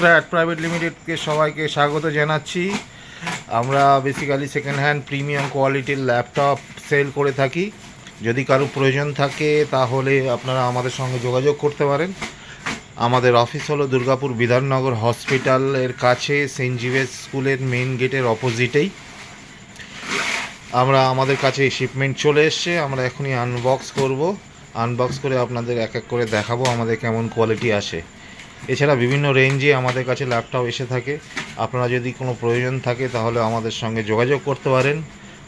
টেকক্রাফট private লিমিটেডকে সবাইকে স্বাগত জানাচ্ছি। আমরা বেসিক্যালি সেকেন্ড হ্যান্ড প্রিমিয়াম কোয়ালিটির ল্যাপটপ সেল করে থাকি। যদি কারো প্রয়োজন থাকে তাহলে আপনারা আমাদের সঙ্গে যোগাযোগ করতে পারেন। আমাদের অফিস হলো দুর্গাপুর বিধাননগর হসপিটালের কাছে, সেন্ট জেভিয়ার্স স্কুলের মেইন গেটের অপোজিটেই। আমাদের কাছে শিপমেন্ট চলে এসছে, আমরা এখনই আনবক্স করব। আনবক্স করে আপনাদের এক এক করে দেখাবো আমাদের কেমন কোয়ালিটি আসে। এছাড়া বিভিন্ন রেঞ্জে আমাদের কাছে ল্যাপটপ এসে থাকে। আপনারা যদি কোনো প্রয়োজন থাকে তাহলে আমাদের সঙ্গে যোগাযোগ করতে পারেন।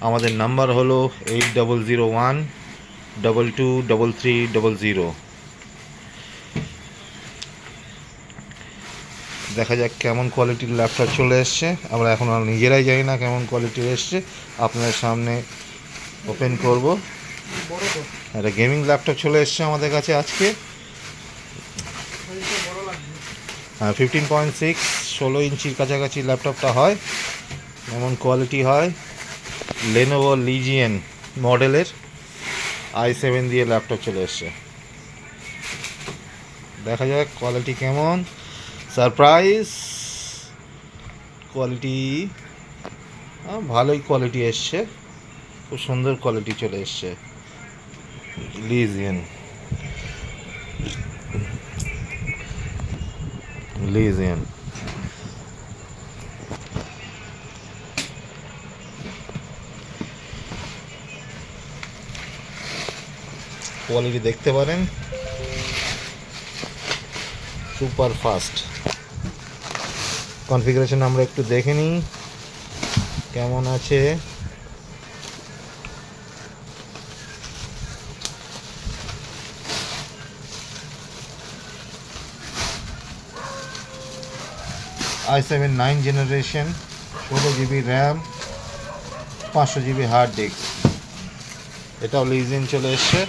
আমাদের নাম্বার হলো 8001223300। দেখা যাক কেমন কোয়ালিটির ল্যাপটপ চলে এসছে। আমরা এখন আর নিজেরাই জানি না কেমন কোয়ালিটির এসছে। আপনাদের সামনে ওপেন করব। একটা গেমিং ল্যাপটপ চলে এসছে আমাদের কাছে আজকে। 15.6 16 ইঞ্চির কাছাকাছি ল্যাপটপটা হয়, এমন কোয়ালিটি হয়। লেনোভো লিজিয়ন মডেলের i7 দিয়ে ল্যাপটপ চলে এসছে। দেখা যাক কোয়ালিটি কেমন। সারপ্রাইজ কোয়ালিটি, ভালোই কোয়ালিটি এসছে, খুব সুন্দর কোয়ালিটি চলে এসছে। লিজিয়ন কোয়ালিটি দেখতে পারেন, সুপার ফাস্ট। কনফিগারেশন আমরা একটু দেখে নিই কেমন আছে। i7 9 generation, 16 GB RAM, 500 GB hard disk. এটাও লিজিয়ন চলে এসছে।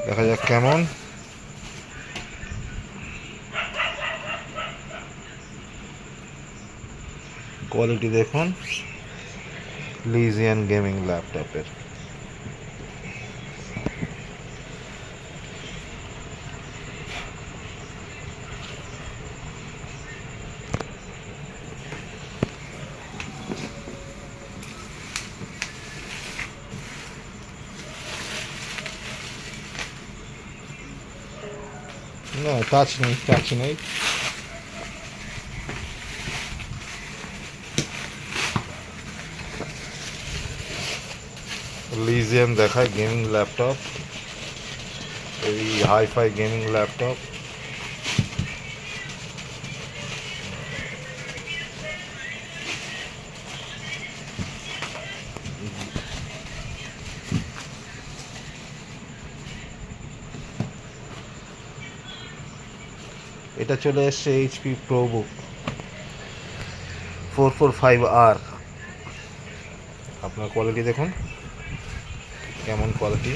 দেখা যাক কেমন। কোয়ালিটি দেখুন লিজিয়ন গেমিং ল্যাপটপের। না, টাচ নেই। লিজিয়ন দেখায় গেমিং ল্যাপটপ, এই হাইফাই গেমিং ল্যাপটপ। এটা চলে এসছে HP ProBook 445R। আপনার কোয়ালিটি দেখুন কেমন কোয়ালিটি।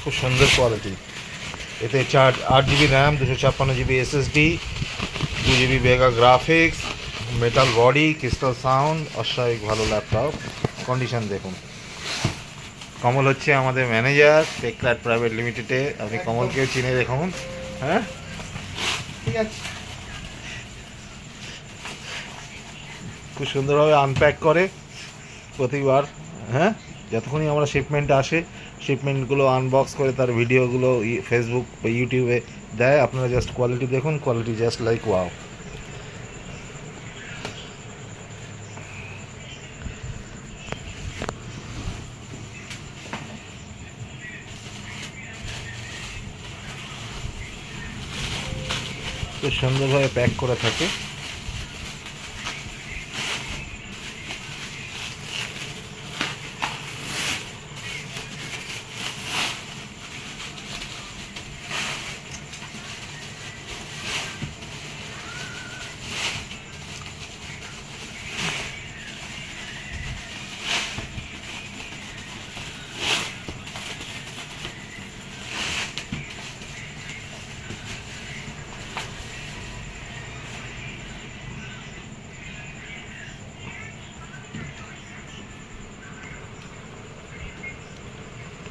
খুব সুন্দর কোয়ালিটি। এতে 8 GB RAM, 256 GB SSD, 2 GB Vega graphics, metal body, crystal sound, অস্বাভাবিক ভালো ল্যাপটপ। কন্ডিশন দেখুন। কমল হচ্ছে আমাদের ম্যানেজার টেকক্রাফট প্রাইভেট লিমিটেডে। আপনি কমলকেও চিনে দেখুন। হ্যাঁ, ঠিক আছে। খুব সুন্দরভাবে আনপ্যাক করে প্রতিবার। হ্যাঁ, যতক্ষণই আমরা শিপমেন্ট আসে, শিপমেন্টগুলো আনবক্স করে তার ভিডিওগুলো ফেসবুক বা ইউটিউবে দেয়। আপনারা জাস্ট কোয়ালিটি দেখুন, কোয়ালিটি জাস্ট লাইক ওয়াও। খুব সুন্দরভাবে প্যাক করে থাকে।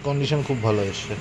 কন্ডিশন খুব ভালো এসছে।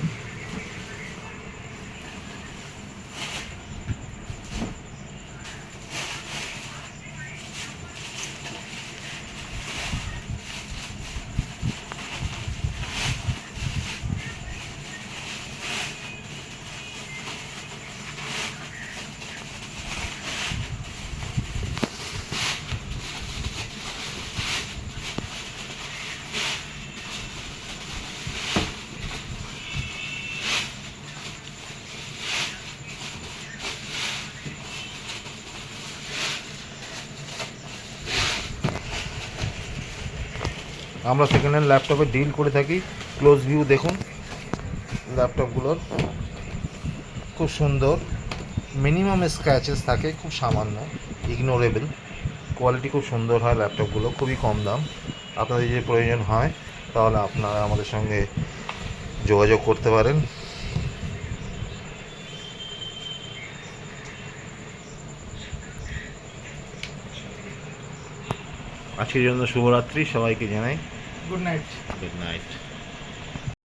আমরা সেকেন্ড হ্যান্ড ল্যাপটপে ডিল করে থাকি। ক্লোজ ভিউ দেখুন ল্যাপটপগুলোর, খুব সুন্দর। মিনিমাম স্ক্র্যাচেস থাকে খুব সামান্য, ইগনোরেবল। কোয়ালিটি খুব সুন্দর হয় ল্যাপটপগুলো, খুবই কম দাম। আপনাদের যদি প্রয়োজন হয় তাহলে আপনারা আমাদের সঙ্গে যোগাযোগ করতে পারেন। আজকের জন্য শুভরাত্রি, সবাইকে জানাই গুড নাইট। Good night.